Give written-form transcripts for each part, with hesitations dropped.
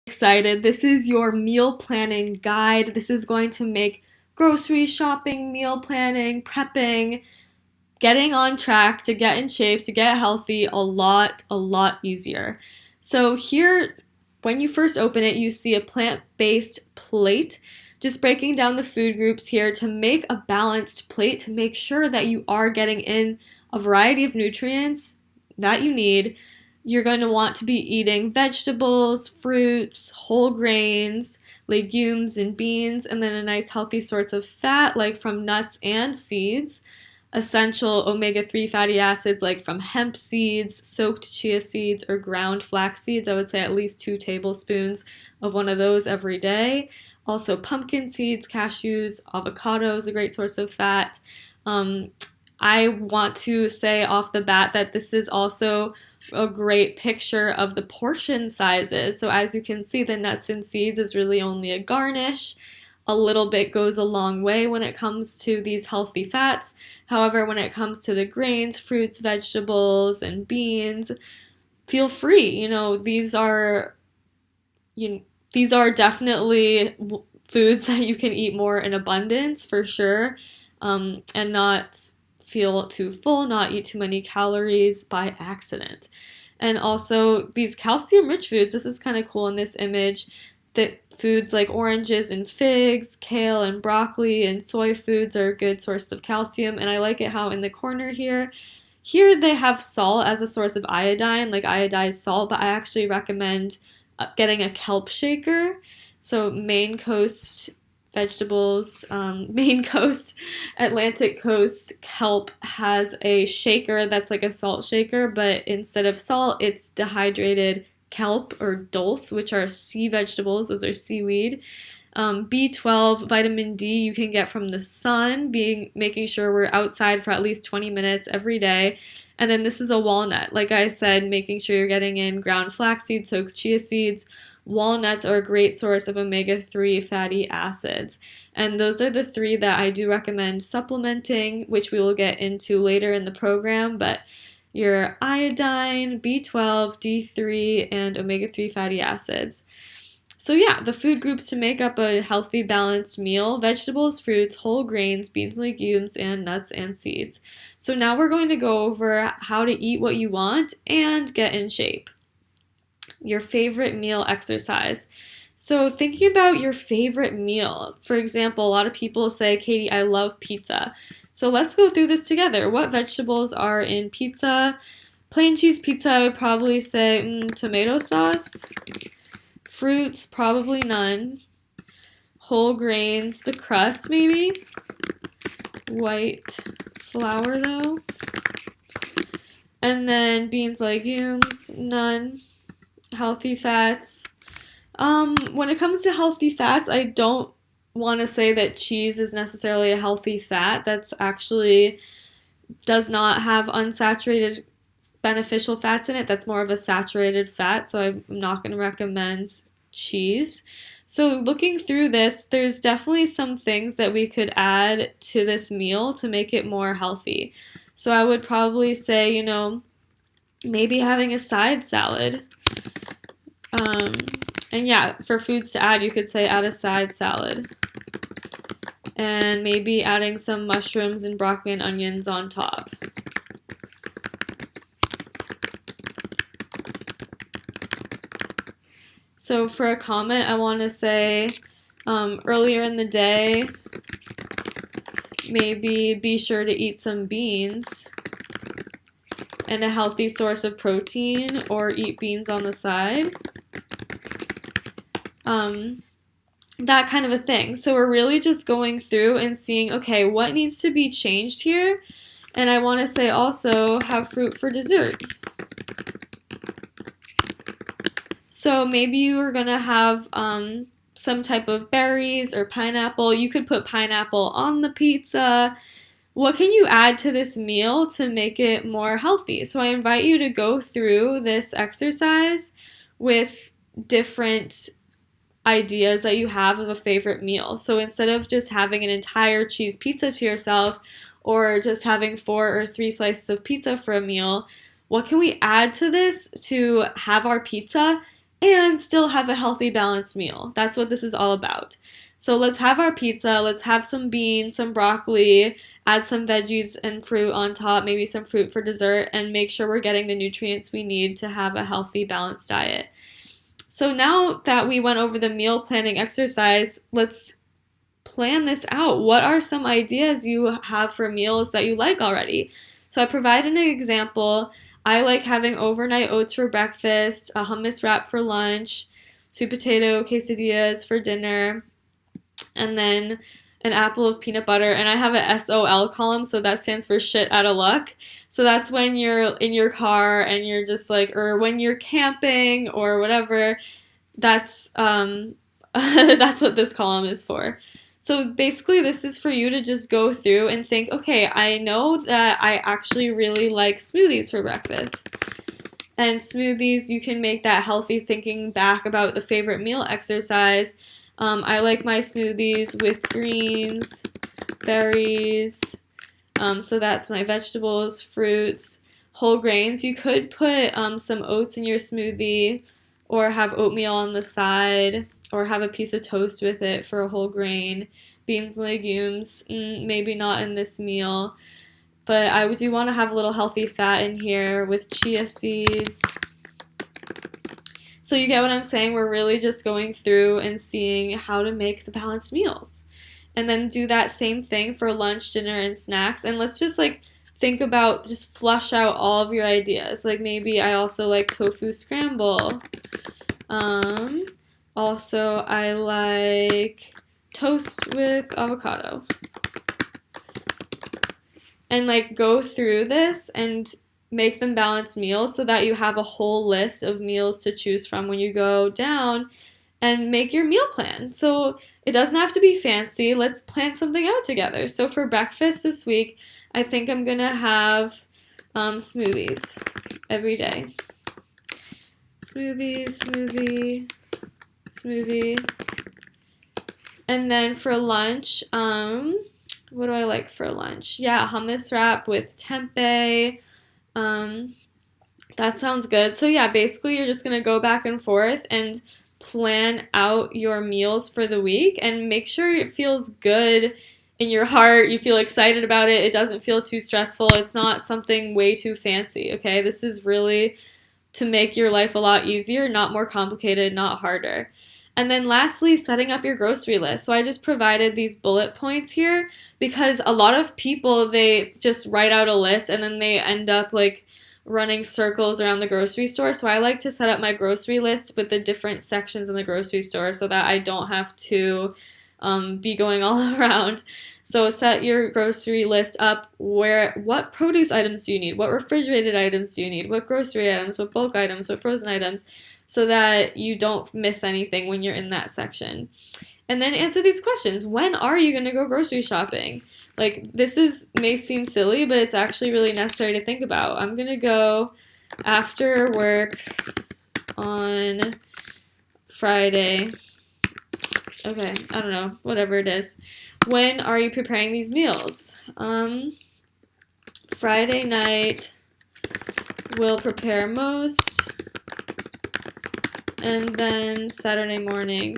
Excited. This is your meal planning guide. This is going to make grocery shopping, meal planning, prepping, getting on track to get in shape, to get healthy a lot easier. So here, when you first open it, you see a plant-based plate. Just breaking down the food groups here to make a balanced plate to make sure that you are getting in a variety of nutrients that you need. You're going to want to be eating vegetables, fruits, whole grains, legumes, and beans, and then a nice healthy source of fat like from nuts and seeds, essential omega-3 fatty acids like from hemp seeds, soaked chia seeds, or ground flax seeds. I would say at least 2 tablespoons of one of those every day. Also, pumpkin seeds, cashews, avocados, a great source of fat. Um, I want to say off the bat that this is also a great picture of the portion sizes. So as you can see, the nuts and seeds is really only a garnish. A little bit goes a long way when it comes to these healthy fats. However, when it comes to the grains, fruits, vegetables, and beans, feel free. These are definitely foods that you can eat more in abundance for sure, and not feel too full, not eat too many calories by accident. And also these calcium-rich foods, this is kind of cool in this image, that foods like oranges and figs, kale and broccoli and soy foods are a good source of calcium. And I like it how in the corner here they have salt as a source of iodine, like iodized salt, but I actually recommend getting a kelp shaker. So Maine Coast vegetables, Maine Coast, Atlantic Coast kelp has a shaker that's like a salt shaker, but instead of salt, it's dehydrated kelp or dulse, which are sea vegetables. Those are seaweed. B12, vitamin D you can get from the sun, making sure we're outside for at least 20 minutes every day. And then this is a walnut. Like I said, making sure you're getting in ground flaxseed, soaked chia seeds. Walnuts are a great source of omega-3 fatty acids. And those are the three that I do recommend supplementing, which we will get into later in the program. But your iodine, B12, D3, and omega-3 fatty acids. So yeah, the food groups to make up a healthy, balanced meal: vegetables, fruits, whole grains, beans, legumes, and nuts and seeds. So now we're going to go over how to eat what you want and get in shape. Your favorite meal exercise. So thinking about your favorite meal. For example, a lot of people say, Katie, I love pizza. So let's go through this together. What vegetables are in pizza? Plain cheese pizza, I would probably say tomato sauce. Fruits, probably none. Whole grains, the crust maybe. White flour though. And then beans, legumes, none. Healthy fats. When it comes to healthy fats, I don't want to say that cheese is necessarily a healthy fat. That's actually does not have unsaturated beneficial fats in it. That's more of a saturated fat, so I'm not going to recommend cheese. So looking through this, there's definitely some things that we could add to this meal to make it more healthy. So I would probably say, maybe having a side salad. And yeah, for foods to add, you could say add a side salad. And maybe adding some mushrooms and broccoli and onions on top. So for a comment, I want to say earlier in the day, maybe be sure to eat some beans and a healthy source of protein, or eat beans on the side. That kind of a thing. So we're really just going through and seeing, okay, what needs to be changed here? And I want to say also have fruit for dessert. So maybe you are going to have some type of berries or pineapple. You could put pineapple on the pizza. What can you add to this meal to make it more healthy? So I invite you to go through this exercise with different ideas that you have of a favorite meal. So instead of just having an entire cheese pizza to yourself, or just having 4 or 3 slices of pizza for a meal, what can we add to this to have our pizza and still have a healthy, balanced meal. That's what this is all about. So let's have our pizza, let's have some beans, some broccoli, add some veggies and fruit on top, maybe some fruit for dessert, and make sure we're getting the nutrients we need to have a healthy, balanced diet. So now that we went over the meal planning exercise, let's plan this out. What are some ideas you have for meals that you like already? So I provided an example. I like having overnight oats for breakfast, a hummus wrap for lunch, sweet potato quesadillas for dinner, and then an apple of peanut butter. And I have a SOL column, so that stands for shit out of luck. So that's when you're in your car and you're just like, or when you're camping or whatever, that's that's what this column is for. So basically this is for you to just go through and think, okay, I know that I actually really like smoothies for breakfast. And smoothies, you can make that healthy thinking back about the favorite meal exercise. I like my smoothies with greens, berries, so that's my vegetables, fruits, whole grains. You could put some oats in your smoothie or have oatmeal on the side or have a piece of toast with it for a whole grain. Beans, legumes, maybe not in this meal, but I do want to have a little healthy fat in here with chia seeds. So you get what I'm saying? We're really just going through and seeing how to make the balanced meals. And then do that same thing for lunch, dinner, and snacks. And let's just like think about, just flush out all of your ideas. Like maybe I also like tofu scramble. Also, I like toast with avocado. And like go through this and make them balanced meals so that you have a whole list of meals to choose from when you go down and make your meal plan. So it doesn't have to be fancy. Let's plan something out together. So for breakfast this week, I think I'm going to have smoothies every day. Smoothie. And then for lunch, what do I like for lunch? Yeah, hummus wrap with tempeh. That sounds good. So yeah, basically you're just gonna go back and forth and plan out your meals for the week and make sure it feels good in your heart. You feel excited about it. It doesn't feel too stressful. It's not something way too fancy, okay? This is really to make your life a lot easier, not more complicated, not harder. And then lastly, setting up your grocery list. So I just provided these bullet points here because a lot of people, they just write out a list and then they end up like running circles around the grocery store. So I like to set up my grocery list with the different sections in the grocery store so that I don't have to be going all around. So set your grocery list up what produce items do you need? What refrigerated items do you need? What grocery items? What bulk items? What frozen items? So that you don't miss anything when you're in that section. And then answer these questions. When are you going to go grocery shopping? Like, may seem silly, but it's actually really necessary to think about. I'm going to go after work on Friday. Okay, I don't know, whatever it is. When are you preparing these meals? Friday night will prepare most, and then Saturday morning.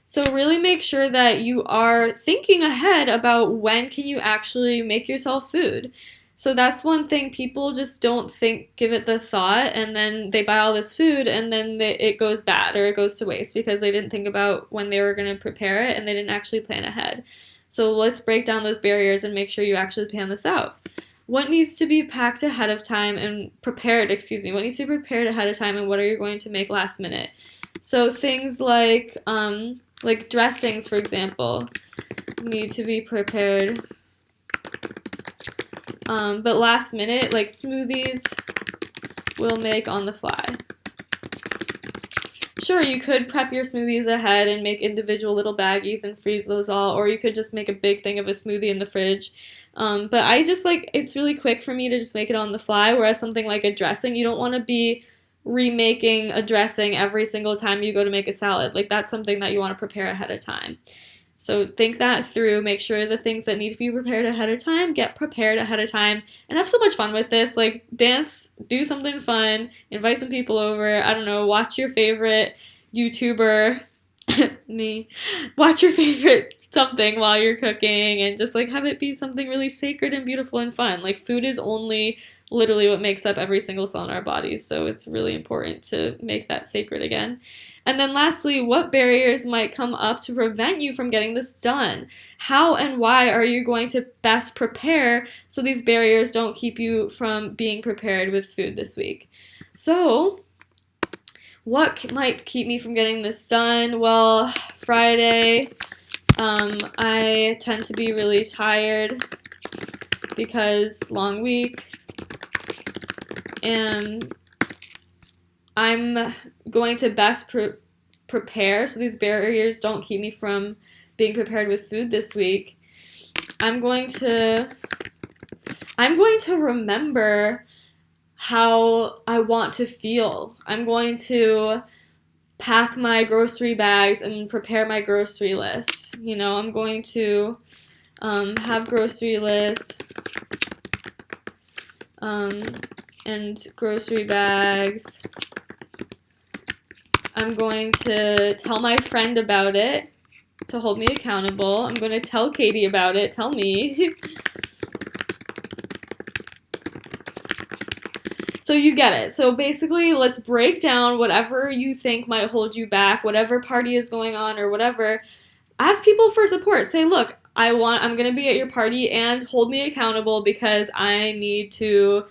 So really make sure that you are thinking ahead about when can you actually make yourself food. So that's one thing, people just don't give it the thought, and then they buy all this food and then it goes bad or it goes to waste because they didn't think about when they were going to prepare it and they didn't actually plan ahead. So let's break down those barriers and make sure you actually plan this out. What needs to be packed ahead of time and prepared, what needs to be prepared ahead of time and what are you going to make last minute? So things like dressings, for example, need to be prepared. But last minute, like smoothies, we'll make on the fly. Sure, you could prep your smoothies ahead and make individual little baggies and freeze those all, or you could just make a big thing of a smoothie in the fridge. But I just it's really quick for me to just make it on the fly, whereas something like a dressing, you don't want to be remaking a dressing every single time you go to make a salad. Like, that's something that you want to prepare ahead of time. So think that through. Make sure the things that need to be prepared ahead of time, get prepared ahead of time, and have so much fun with this. Like, dance, do something fun, invite some people over. I don't know, watch your favorite YouTuber, me, watch your favorite something while you're cooking, and just like have it be something really sacred and beautiful and fun. Like, food is only literally what makes up every single cell in our bodies, so it's really important to make that sacred again. And then lastly, what barriers might come up to prevent you from getting this done? How and why are you going to best prepare so these barriers don't keep you from being prepared with food this week? So, what might keep me from getting this done? Well, Friday, I tend to be really tired because long week, and I'm going to best prepare so these barriers don't keep me from being prepared with food this week. I'm going to remember how I want to feel. I'm going to pack my grocery bags and prepare my grocery list. I'm going to have grocery lists and grocery bags. I'm going to tell my friend about it to hold me accountable. I'm going to tell Katie about it. Tell me. So you get it. So basically, let's break down whatever you think might hold you back, whatever party is going on or whatever. Ask people for support. Say, look, I'm going to be at your party, and hold me accountable because I need to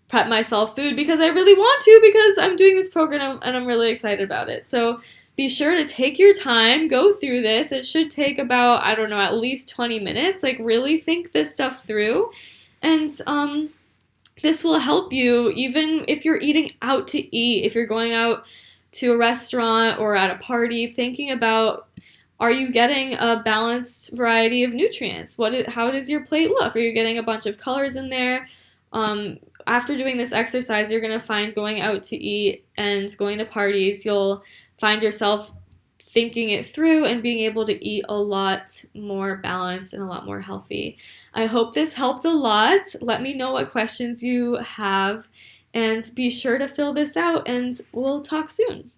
prep myself food because I really want to, because I'm doing this program and I'm really excited about it. So be sure to take your time, go through this. It should take about, I don't know, at least 20 minutes. Like, really think this stuff through. And this will help you even if you're eating out to eat, if you're going out to a restaurant or at a party, thinking about, are you getting a balanced variety of nutrients? How does your plate look? Are you getting a bunch of colors in there? After doing this exercise, you're going to find going out to eat and going to parties, you'll find yourself thinking it through and being able to eat a lot more balanced and a lot more healthy. I hope this helped a lot. Let me know what questions you have, and be sure to fill this out, and we'll talk soon.